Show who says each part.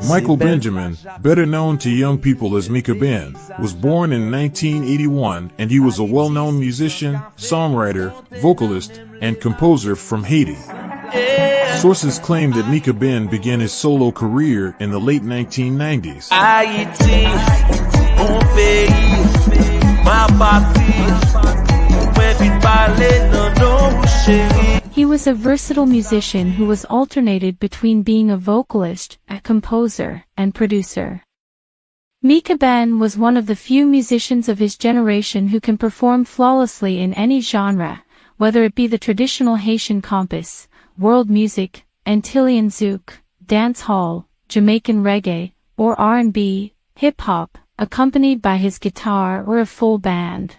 Speaker 1: Michael Benjamin, better known to young people as Mikaben, was born in 1981 and he was a well-known musician, songwriter, vocalist, and composer from Haiti. Sources claim that Mikaben began his solo career in the late 1990s.
Speaker 2: He was a versatile musician who was alternated between being a vocalist, a composer, and producer. Mikaben was one of the few musicians of his generation who can perform flawlessly in any genre, whether it be the traditional Haitian compas, world music, Antillean Zouk, dancehall, Jamaican reggae, or R&B, hip-hop, accompanied by his guitar or a full band.